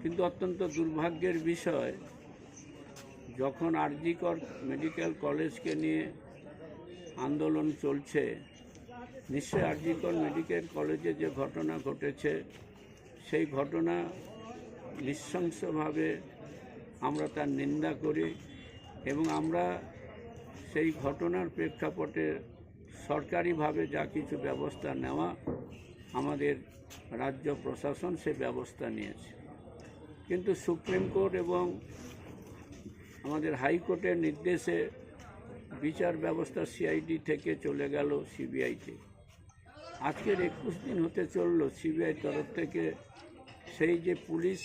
কিন্তু অত্যন্ত দুর্ভাগ্যের বিষয়, যখন আরজি কর মেডিকেল কলেজকে নিয়ে আন্দোলন চলছে, নিশ্চয়ই আরজি কর মেডিকেল কলেজে যে ঘটনা ঘটেছে সেই ঘটনা নৃশংসভাবে আমরা তার নিন্দা করি এবং আমরা সেই ঘটনার প্রেক্ষাপটে সরকারিভাবে যা কিছু ব্যবস্থা নেওয়া আমাদের রাজ্য প্রশাসন সে ব্যবস্থা নিয়েছে। কিন্তু সুপ্রিম কোর্ট এবং আমাদের হাইকোর্টের নির্দেশে বিচার ব্যবস্থা সিআইডি থেকে চলে গেল সিবিআইতে। আজকের 21 দিন হতে চলল সিবিআই তরফ থেকে সেই যে পুলিশ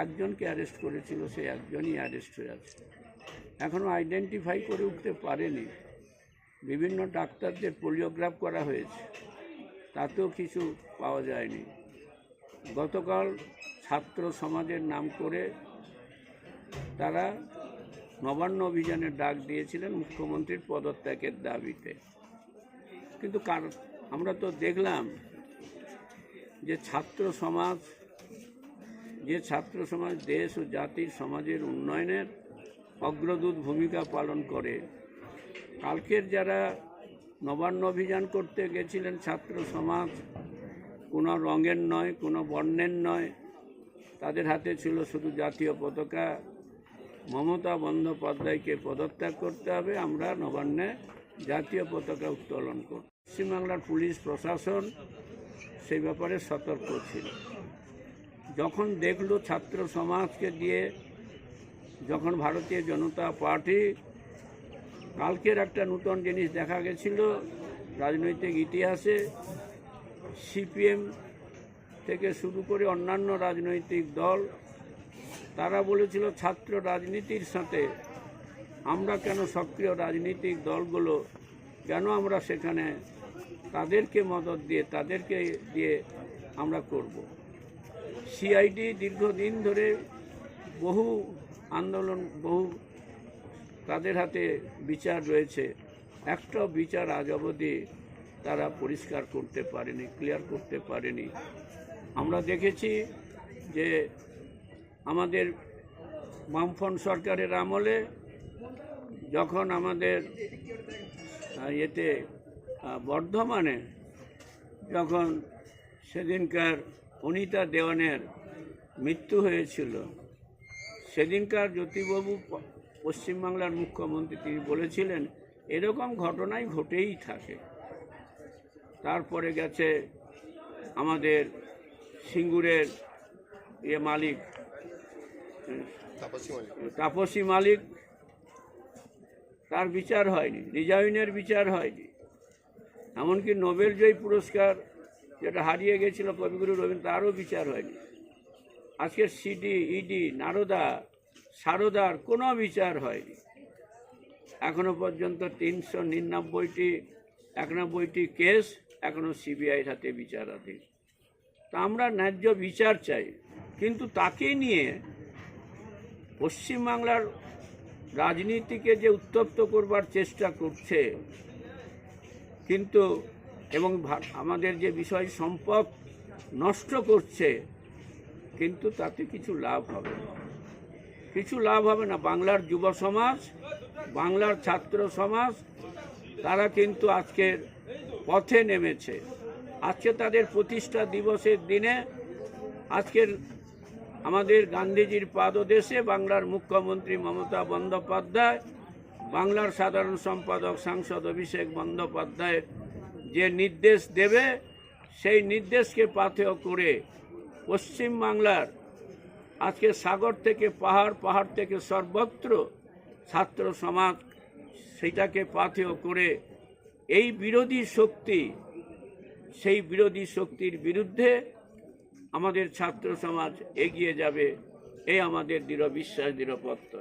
একজনকে অ্যারেস্ট করেছিল সেই একজনই অ্যারেস্ট হয়ে আছে, এখনও আইডেন্টিফাই করে উঠতে পারেনি। বিভিন্ন ডাক্তারদের পোলিওগ্রাফ করা হয়েছে, তাতেও কিছু পাওয়া যায়নি। গতকাল ছাত্র সমাজের নাম করে তারা নবান্ন অভিযানের ডাক দিয়েছিলেন মুখ্যমন্ত্রীর পদত্যাগের দাবিতে। কিন্তু আমরা তো দেখলাম যে ছাত্র সমাজ দেশ ও জাতির সমাজের উন্নয়নের অগ্রদূত ভূমিকা পালন করে। কালকের যারা নবান্ন অভিযান করতে গেছিলেন ছাত্র সমাজ, কোনো রঙের নয়, কোনো বর্ণের নয়, তাদের হাতে ছিল শুধু জাতীয় পতাকা। মমতা বন্দ্যোপাধ্যায়কে পদত্যাগ করতে হবে, আমরা নবান্নে জাতীয় পতাকা উত্তোলন করব। পশ্চিমবাংলার পুলিশ প্রশাসন সেই ব্যাপারে সতর্ক ছিল। যখন দেখলো ছাত্র সমাজকে দিয়ে, যখন ভারতীয় জনতা পার্টি, কালকের একটা নতুন জিনিস দেখা গেছিল রাজনৈতিক ইতিহাসে, সিপিএম থেকে শুরু করে অন্যান্য রাজনৈতিক দল, তারা বলেছিল ছাত্র রাজনীতির সাথে আমরা কেন, সক্রিয় রাজনৈতিক দলগুলো কেন আমরা সেখানে তাদেরকে মদত দিয়ে, তাদেরকে দিয়ে আমরা করব। সিআইডি দীর্ঘদিন ধরে বহু আন্দোলন, তাদের হাতে বিচার রয়েছে, একটাও বিচার আজ অবধি তারা পরিষ্কার করতে পারেনি, ক্লিয়ার করতে পারেনি। আমরা দেখেছি যে আমাদের বামফ্রন্ট সরকারের আমলে যখন আমাদের বর্ধমানে যখন সেদিনকার অনিতা দেওয়ানের মৃত্যু হয়েছিল, সেদিনকার জ্যোতিবাবু পশ্চিমবাংলার মুখ্যমন্ত্রী, তিনি বলেছিলেন এরকম ঘটনাই ঘটেই থাকে। তারপরে গেছে আমাদের সিঙ্গুরের মালিক তাপসী মালিক, তার বিচার হয়নি, রিজাইনের বিচার হয়নি। এমনকি নোবেল জয়ী পুরস্কার যেটা হারিয়ে গেছিল কবিগুরু রবীন্দ্র, তারও বিচার হয়নি। আজকে সিডি, ইডি, নারদা, সারদার কোনো বিচার হয়নি। এখনো পর্যন্ত 391টি কেস এখনো সিবিআইয়ের হাতে বিচারাধীন। তা আমরা ন্যায্য বিচার চাই, কিন্তু তাকে নিয়ে পশ্চিমবাংলার রাজনীতিকে যে উত্তপ্ত করবার চেষ্টা করছে, কিন্তু এবং আমাদের যে বিষয় সম্পদ নষ্ট করছে, কিন্তু তাতে কিছু লাভ হবে না, বাংলার যুব সমাজ, বাংলার ছাত্র সমাজ, তারা কিন্তু আজকের পথে নেমেছে। আজকে তাদের প্রতিষ্ঠা দিবসের দিনে, আজকের আমাদের গান্ধীজির পাদদেশে বাংলার মুখ্যমন্ত্রী মমতা বন্দ্যোপাধ্যায়, বাংলার সাধারণ সম্পাদক সাংসদ অভিষেক বন্দ্যোপাধ্যায় যে নির্দেশ দেবে, সেই নির্দেশকে পাথেয় করে পশ্চিমবাংলার আজকে সাগর থেকে পাহাড়, পাহাড় থেকে সর্বত্র ছাত্র সমাজ সেটাকে পাথেয় করে এই বিরোধী শক্তি, সেই বিরোধী শক্তির বিরুদ্ধে আমাদের ছাত্র সমাজ এগিয়ে যাবে, এই আমাদের দৃঢ় বিশ্বাস, দৃঢ় প্রত্যয়।